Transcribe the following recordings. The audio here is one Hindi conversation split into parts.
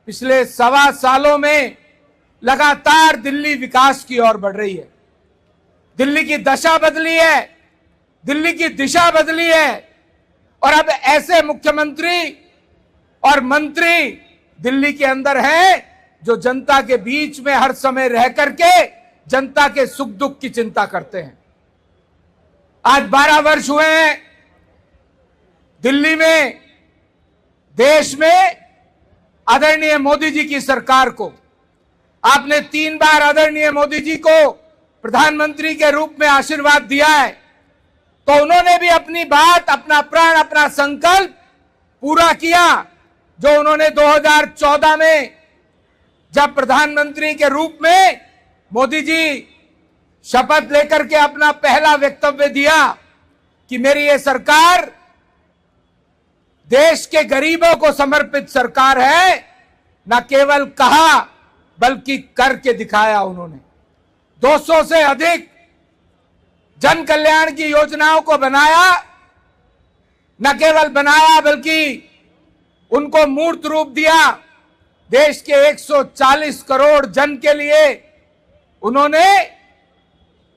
पिछले 1.25 सालों में लगातार दिल्ली विकास की ओर बढ़ रही है। दिल्ली की दशा बदली है, दिल्ली की दिशा बदली है और अब ऐसे मुख्यमंत्री और मंत्री दिल्ली के अंदर हैं जो जनता के बीच में हर समय रह करके जनता के सुख दुख की चिंता करते हैं। आज 12 वर्ष हुए हैं दिल्ली में, देश में आदरणीय मोदी जी की सरकार को। आपने 3 बार आदरणीय मोदी जी को प्रधानमंत्री के रूप में आशीर्वाद दिया है, तो उन्होंने भी अपनी बात, अपना प्रण, अपना संकल्प पूरा किया जो उन्होंने 2014 में जब प्रधानमंत्री के रूप में मोदी जी शपथ लेकर के अपना पहला वक्तव्य दिया कि मेरी ये सरकार देश के गरीबों को समर्पित सरकार है। न केवल कहा बल्कि करके दिखाया उन्होंने। 200 से अधिक जन कल्याण की योजनाओं को बनाया, न केवल बनाया बल्कि उनको मूर्त रूप दिया। देश के 140 करोड़ जन के लिए उन्होंने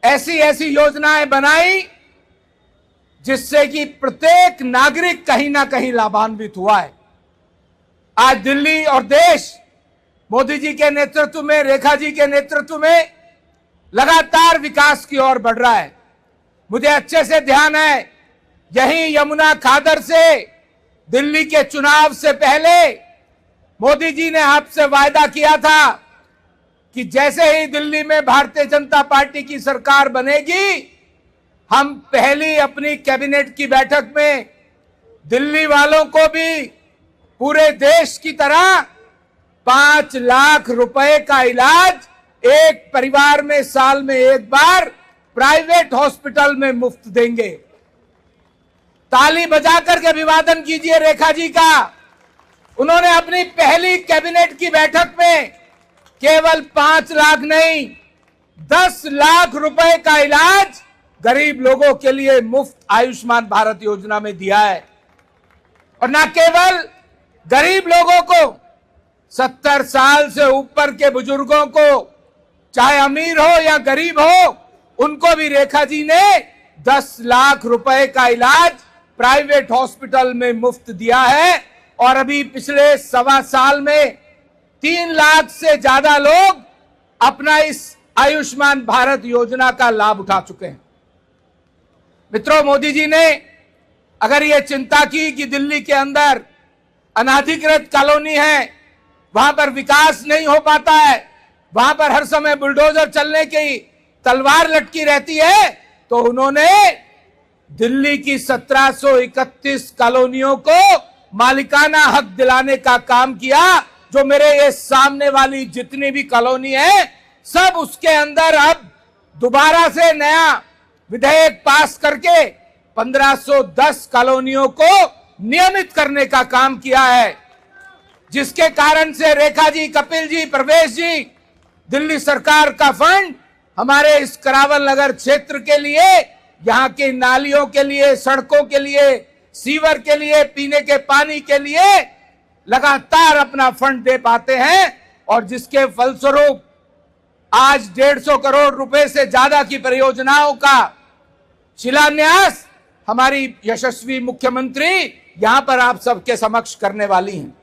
ऐसी ऐसी योजनाएं बनाई जिससे कि प्रत्येक नागरिक कहीं ना कहीं लाभान्वित हुआ है। आज दिल्ली और देश मोदी जी के नेतृत्व में, रेखा जी के नेतृत्व में लगातार विकास की ओर बढ़ रहा है। मुझे अच्छे से ध्यान है, यही यमुना खादर से दिल्ली के चुनाव से पहले मोदी जी ने आपसे वायदा किया था कि जैसे ही दिल्ली में भारतीय जनता पार्टी की सरकार बनेगी, हम पहली अपनी कैबिनेट की बैठक में दिल्ली वालों को भी पूरे देश की तरह 5 लाख रुपए का इलाज एक परिवार में साल में एक बार प्राइवेट हॉस्पिटल में मुफ्त देंगे। ताली बजाकर के अभिवादन कीजिए रेखा जी का। उन्होंने अपनी पहली कैबिनेट की बैठक में केवल 5 लाख नहीं, 10 लाख रुपए का इलाज गरीब लोगों के लिए मुफ्त आयुष्मान भारत योजना में दिया है। और न केवल गरीब लोगों को, 70 साल से ऊपर के बुजुर्गों को, चाहे अमीर हो या गरीब हो, उनको भी रेखा जी ने 10 लाख रुपए का इलाज प्राइवेट हॉस्पिटल में मुफ्त दिया है। और अभी पिछले 1.25 साल में 3 लाख से ज्यादा लोग अपना इस आयुष्मान भारत योजना का लाभ उठा चुके हैं। मित्रों, मोदी जी ने अगर ये चिंता की कि दिल्ली के अंदर अनाधिकृत कॉलोनी है, वहां पर विकास नहीं हो पाता है, वहां पर हर समय बुलडोजर चलने की तलवार लटकी रहती है, तो उन्होंने दिल्ली की 1731 कॉलोनियों को मालिकाना हक दिलाने का काम किया। जो मेरे ये सामने वाली जितनी भी कॉलोनी है, सब उसके अंदर अब दोबारा से नया विधेयक पास करके 1510 कॉलोनियों को नियमित करने का काम किया है, जिसके कारण से रेखा जी, कपिल जी, प्रवेश जी, दिल्ली सरकार का फंड हमारे इस करावल नगर क्षेत्र के लिए, यहाँ की नालियों के लिए, सड़कों के लिए, सीवर के लिए, पीने के पानी के लिए लगातार अपना फंड दे पाते हैं। और जिसके फलस्वरूप आज 150 करोड़ रुपए से ज्यादा की परियोजनाओं का शिलान्यास हमारी यशस्वी मुख्यमंत्री यहां पर आप सबके समक्ष करने वाली हैं।